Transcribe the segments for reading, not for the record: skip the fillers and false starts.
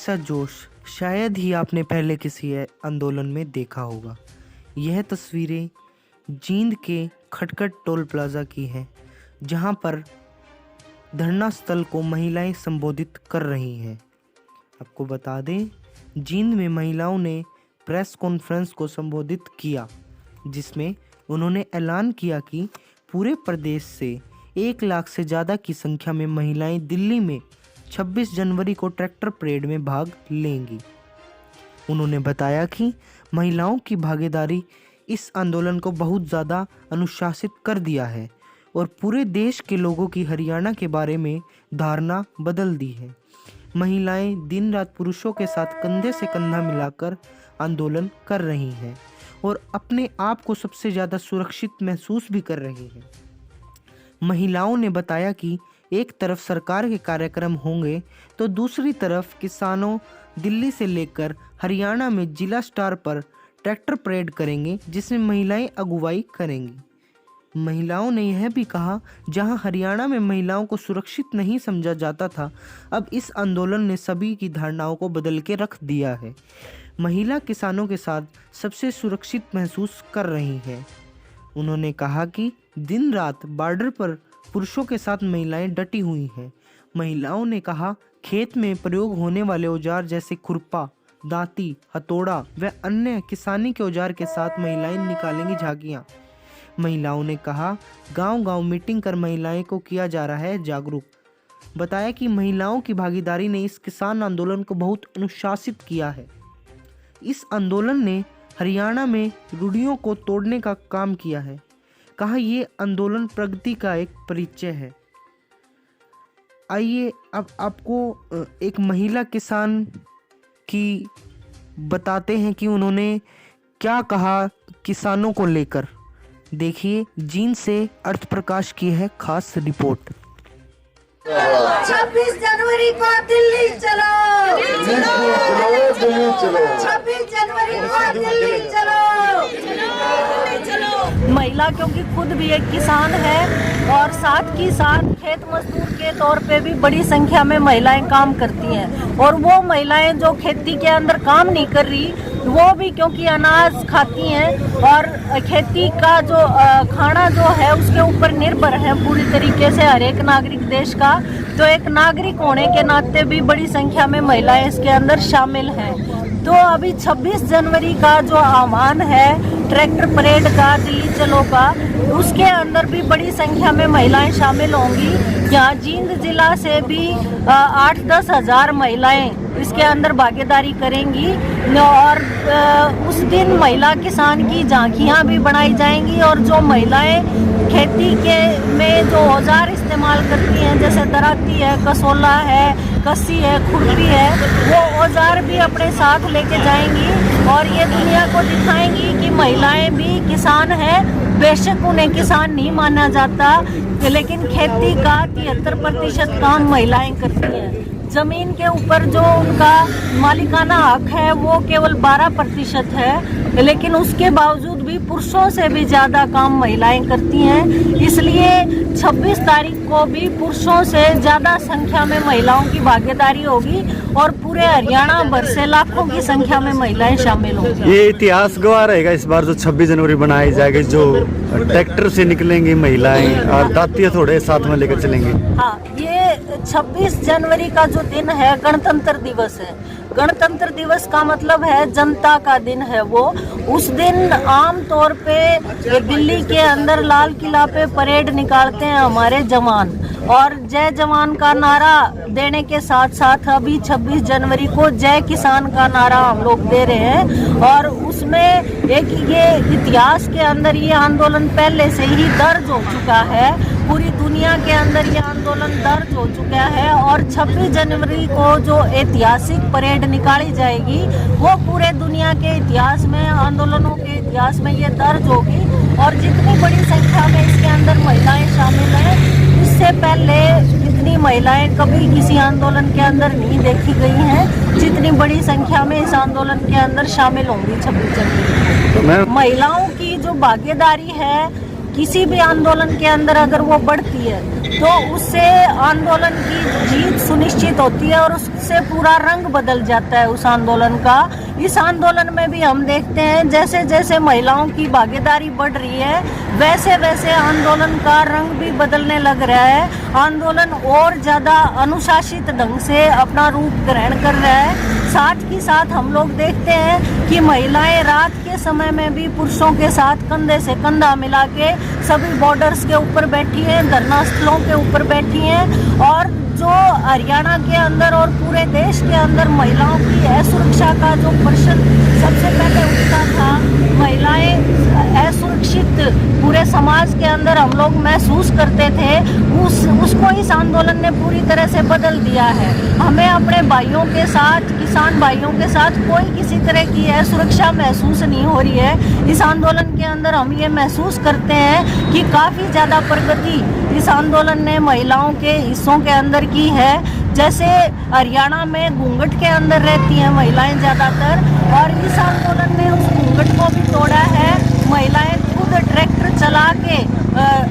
ऐसा जोश शायद ही आपने पहले किसी आंदोलन में देखा होगा। यह तस्वीरें जींद के खटखट टोल प्लाजा की हैं, जहां पर धरना स्थल को महिलाएं संबोधित कर रही हैं। आपको बता दें, जींद में महिलाओं ने प्रेस कॉन्फ्रेंस को संबोधित किया, जिसमें उन्होंने ऐलान किया कि पूरे प्रदेश से 1 लाख से ज़्यादा की संख्या में महिलाएं दिल्ली में 26 जनवरी को ट्रैक्टर परेड में भाग लेंगी। उन्होंने बताया कि महिलाओं की भागीदारी इस आंदोलन को बहुत ज़्यादा अनुशासित कर दिया है और पूरे देश के लोगों की हरियाणा के बारे में धारणा बदल दी है। महिलाएं दिन रात पुरुषों के साथ कंधे से कंधा मिलाकर आंदोलन कर रही हैं और अपने आप को सबसे ज़्यादा सुरक्षित महसूस भी कर रही हैं। महिलाओं ने बताया कि एक तरफ सरकार के कार्यक्रम होंगे तो दूसरी तरफ किसानों दिल्ली से लेकर हरियाणा में जिला स्तर पर ट्रैक्टर परेड करेंगे, जिसमें महिलाएं अगुवाई करेंगी। महिलाओं ने यह भी कहा, जहां हरियाणा में महिलाओं को सुरक्षित नहीं समझा जाता था, अब इस आंदोलन ने सभी की धारणाओं को बदल के रख दिया है। महिला किसानों के साथ सबसे सुरक्षित महसूस कर रही है। उन्होंने कहा कि दिन रात बॉर्डर पर पुरुषों के साथ महिलाएं डटी हुई हैं। महिलाओं ने कहा, खेत में प्रयोग होने वाले औजार जैसे खुरपा, दाती, हथौड़ा व अन्य किसानी के औजार के साथ महिलाएं निकालेंगी झांकियां। महिलाओं ने कहा, गांव-गांव मीटिंग कर महिलाएं को किया जा रहा है जागरूक। बताया कि महिलाओं की भागीदारी ने इस किसान आंदोलन को बहुत अनुशासित किया है। इस आंदोलन ने हरियाणा में रूढ़ियों को तोड़ने का काम किया है। कहा, ये आंदोलन प्रगति का एक परिचय है। आइए अब आपको एक महिला किसान की बताते हैं कि उन्होंने क्या कहा किसानों को लेकर। देखिए, जींद से अर्थ प्रकाश की है खास रिपोर्ट। 26 जनवरी को दिल्ली चलो, 26 जनवरी को दिल्ली चलो। महिला क्योंकि खुद भी एक किसान है और साथ ही साथ खेत मजदूर के तौर पे भी बड़ी संख्या में महिलाएं काम करती हैं, और वो महिलाएं जो खेती के अंदर काम नहीं कर रही, वो भी क्योंकि अनाज खाती हैं और खेती का जो खाना जो है उसके ऊपर निर्भर है पूरी तरीके से हर एक नागरिक देश का। तो एक नागरिक होने के नाते भी बड़ी संख्या में महिलाएं इसके अंदर शामिल हैं। तो अभी 26 जनवरी का जो आह्वान है ट्रैक्टर परेड का, दिल्ली चलो का, उसके अंदर भी बड़ी संख्या में महिलाएं शामिल होंगी। यहाँ जींद जिला से भी 8-10 हज़ार महिलाएं इसके अंदर भागीदारी करेंगी और उस दिन महिला किसान की झांकियां भी बनाई जाएंगी। और जो महिलाएं खेती के में जो औजार इस्तेमाल करती हैं, जैसे दराती है, कसोला है, कस्सी है, खुरपी है, वो औजार भी अपने साथ लेके जाएंगी और ये दुनिया को दिखाएंगी कि महिलाएं भी किसान हैं। बेशक उन्हें किसान नहीं माना जाता, लेकिन खेती का 73% काम महिलाएं करती हैं। जमीन के ऊपर जो उनका मालिकाना हक है वो केवल 12% है, लेकिन उसके बावजूद भी पुरुषों से भी ज़्यादा काम महिलाएं करती हैं। इसलिए 26 तारीख को भी पुरुषों से ज़्यादा संख्या में महिलाओं की भागीदारी होगी और पूरे हरियाणा भर से लाखों की संख्या में महिलाएं शामिल होंगी। ये इतिहास गवाह रहेगा इस बार जो 26 जनवरी बनाई जाएगी, जो ट्रैक्टर से निकलेंगी महिलाएं और दाती हथौड़े साथ में लेकर चलेंगे। हाँ, ये 26 जनवरी का जो दिन है गणतंत्र दिवस है। गणतंत्र दिवस का मतलब है जनता का दिन है वो। उस दिन आम तौर पे दिल्ली के अंदर लाल किला पे परेड निकालते हैं हमारे जवान, और जय जवान का नारा देने के साथ साथ अभी 26 जनवरी को जय किसान का नारा हम लोग दे रहे हैं। और उसमें एक ये इतिहास के अंदर ये आंदोलन पहले से ही दर्ज हो चुका है, पूरी दुनिया के अंदर ये आंदोलन दर्ज हो चुका है। और 26 जनवरी को जो ऐतिहासिक परेड निकाली जाएगी वो पूरे दुनिया के इतिहास में, आंदोलनों के इतिहास में ये दर्ज होगी। और जितनी बड़ी संख्या में इसके अंदर महिलाएं शामिल हैं, इससे पहले इतनी महिलाएं कभी किसी आंदोलन के अंदर नहीं देखी गई हैं जितनी बड़ी संख्या में इस आंदोलन के अंदर शामिल होंगी 26 जनवरी। महिलाओं की जो भागीदारी है किसी भी आंदोलन के अंदर अगर वो बढ़ती है तो उससे आंदोलन की जीत सुनिश्चित होती है और उससे पूरा रंग बदल जाता है उस आंदोलन का। इस आंदोलन में भी हम देखते हैं जैसे जैसे महिलाओं की भागीदारी बढ़ रही है वैसे वैसे आंदोलन का रंग भी बदलने लग रहा है। आंदोलन और ज़्यादा अनुशासित ढंग से अपना रूप ग्रहण कर रहा है। साथ ही साथ हम लोग देखते हैं कि महिलाएं रात के समय में भी पुरुषों के साथ कंधे से कंधा मिला के सभी बॉर्डर्स के ऊपर बैठी हैं, धरना स्थलों के ऊपर बैठी हैं। और जो हरियाणा के अंदर और पूरे देश के अंदर महिलाओं की असुरक्षा का जो प्रश्न सबसे पहले उठता था, महिलाएं असुरक्षित पूरे समाज के अंदर हम लोग महसूस करते थे, उसको इस आंदोलन ने पूरी तरह से बदल दिया है। हमें अपने भाइयों के साथ, किसान भाइयों के साथ कोई किसी तरह की असुरक्षा महसूस नहीं हो रही है। इस आंदोलन के अंदर हम ये महसूस करते हैं कि काफ़ी ज़्यादा प्रगति इस आंदोलन ने महिलाओं के हिस्सों के अंदर की है। जैसे हरियाणा में घूंघट के अंदर रहती हैं महिलाएं ज़्यादातर, और इस आंदोलन ने उस घूंघट को भी तोड़ा है। महिलाएं खुद ट्रैक्टर चला के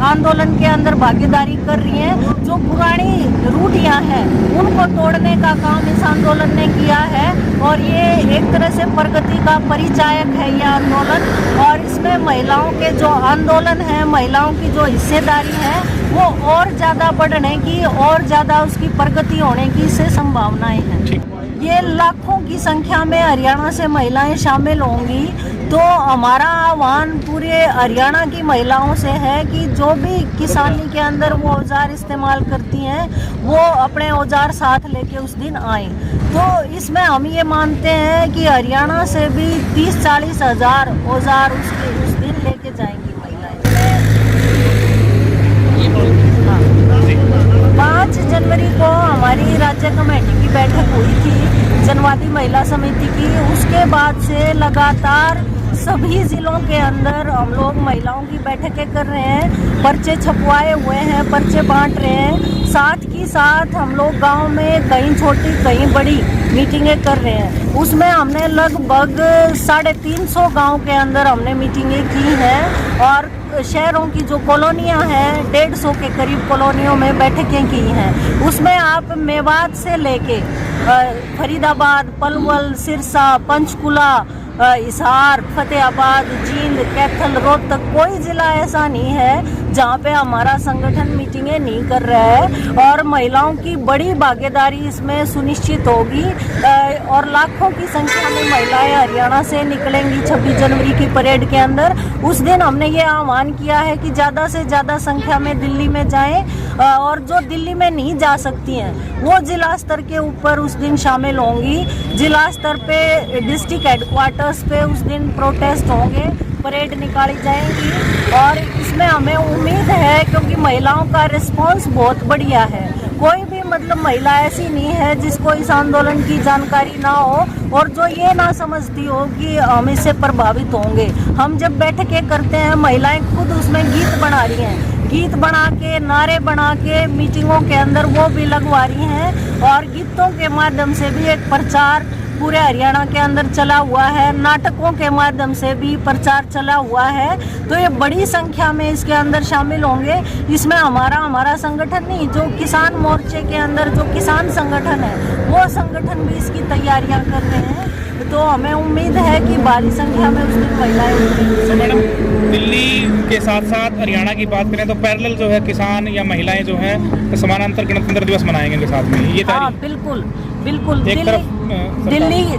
आंदोलन के अंदर भागीदारी कर रही हैं। जो पुरानी रूढ़ियां हैं उनको तोड़ने का काम इस आंदोलन ने किया है और ये एक तरह से प्रगति का परिचायक है ये आंदोलन। और इसमें महिलाओं के जो आंदोलन है, महिलाओं की जो हिस्सेदारी है वो और ज़्यादा बढ़ने की और ज़्यादा उसकी प्रगति होने की इससे संभावनाएं हैं। ये लाखों की संख्या में हरियाणा से महिलाएं शामिल होंगी। तो हमारा आह्वान पूरे हरियाणा की महिलाओं से है कि जो भी किसानी के अंदर वो औजार इस्तेमाल करती हैं वो अपने औजार साथ लेके उस दिन आएँ। तो इसमें हम ये मानते हैं कि हरियाणा से भी 30-40 हज़ार औजार उस दिन लेके जाएंगी महिलाएं। 5 जनवरी को हमारी राज्य कमेटी की बैठक हुई थी जनवादी महिला समिति की। उसके बाद से लगातार सभी ज़िलों के अंदर हम लोग महिलाओं की बैठकें कर रहे हैं, पर्चे छपवाए हुए हैं, पर्चे बांट रहे हैं। साथ ही साथ हम लोग गांव में कहीं छोटी कहीं बड़ी मीटिंगें कर रहे हैं। उसमें हमने लगभग 350 गांव के अंदर हमने मीटिंगें की हैं और शहरों की जो कॉलोनियां हैं 150 के करीब कॉलोनियों में बैठकें की हैं। उसमें आप मेवात से लेके फरीदाबाद, पलवल, सिरसा, पंचकुला, हिसार, फतेहाबाद, जींद, कैथल, रोहतक कोई ज़िला ऐसा नहीं है जहाँ पे हमारा संगठन मीटिंगें नहीं कर रहा है। और महिलाओं की बड़ी भागीदारी इसमें सुनिश्चित होगी और लाखों की संख्या में महिलाएं हरियाणा से निकलेंगी 26 जनवरी की परेड के अंदर। उस दिन हमने ये आह्वान किया है कि ज़्यादा से ज़्यादा संख्या में दिल्ली में जाएं और जो दिल्ली में नहीं जा सकती हैं वो जिला स्तर के ऊपर उस दिन शामिल होंगी। जिला स्तर पे डिस्ट्रिक्ट हेडक्वार्टर्स पे उस दिन प्रोटेस्ट होंगे, परेड निकाली जाएंगी। और इसमें हमें उम्मीद है क्योंकि महिलाओं का रिस्पांस बहुत बढ़िया है। कोई भी मतलब महिला ऐसी नहीं है जिसको इस आंदोलन की जानकारी ना हो और जो ये ना समझती हो कि हम इससे प्रभावित होंगे। हम जब बैठकें करते हैं महिलाएं खुद उसमें गीत बना रही हैं, गीत बना के, नारे बना के मीटिंगों के अंदर वो भी लगवा रही हैं और गीतों के माध्यम से भी एक प्रचार पूरे हरियाणा के अंदर चला हुआ है। नाटकों के माध्यम से भी प्रचार चला हुआ है। तो ये बड़ी संख्या में इसके अंदर शामिल होंगे। इसमें हमारा संगठन नहीं, जो किसान मोर्चे के अंदर जो किसान संगठन है वो संगठन भी इसकी तैयारियां कर रहे हैं। तो हमें उम्मीद है कि भारी संख्या में उस दिन महिलाएं होंगी। मैडम, दिल्ली के साथ साथ हरियाणा की बात करें तो पैरेलल जो है किसान या महिलाएं जो है समानांतर गणतंत्र दिवस मनाएंगे इनके साथ में ये बिल्कुल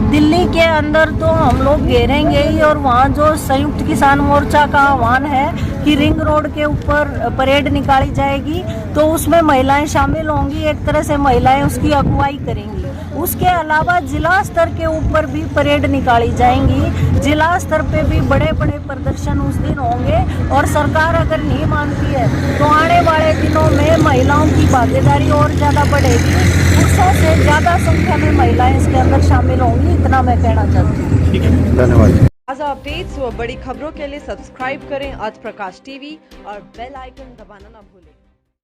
दिल्ली के अंदर तो हम लोग घेरेंगे ही। और वहाँ जो संयुक्त किसान मोर्चा का आह्वान है कि रिंग रोड के ऊपर परेड निकाली जाएगी तो उसमें महिलाएं शामिल होंगी। एक तरह से महिलाएं उसकी अगुवाई करेंगी। उसके अलावा जिला स्तर के ऊपर भी परेड निकाली जाएंगी। जिला स्तर पे भी बड़े बड़े प्रदर्शन उस दिन होंगे और सरकार अगर नहीं मानती है तो आने वाले दिनों में महिलाओं की भागीदारी और ज़्यादा बढ़ेगी। पुरुषों से ज़्यादा संख्या में महिलाएं इसके अंदर शामिल होंगी, इतना मैं कहना चाहती हूँ। धन्यवाद। ताज़ा अपडेट्स व बड़ी खबरों के लिए सब्सक्राइब करें आज प्रकाश टीवी और बेल आइकन दबाना ना भूलें।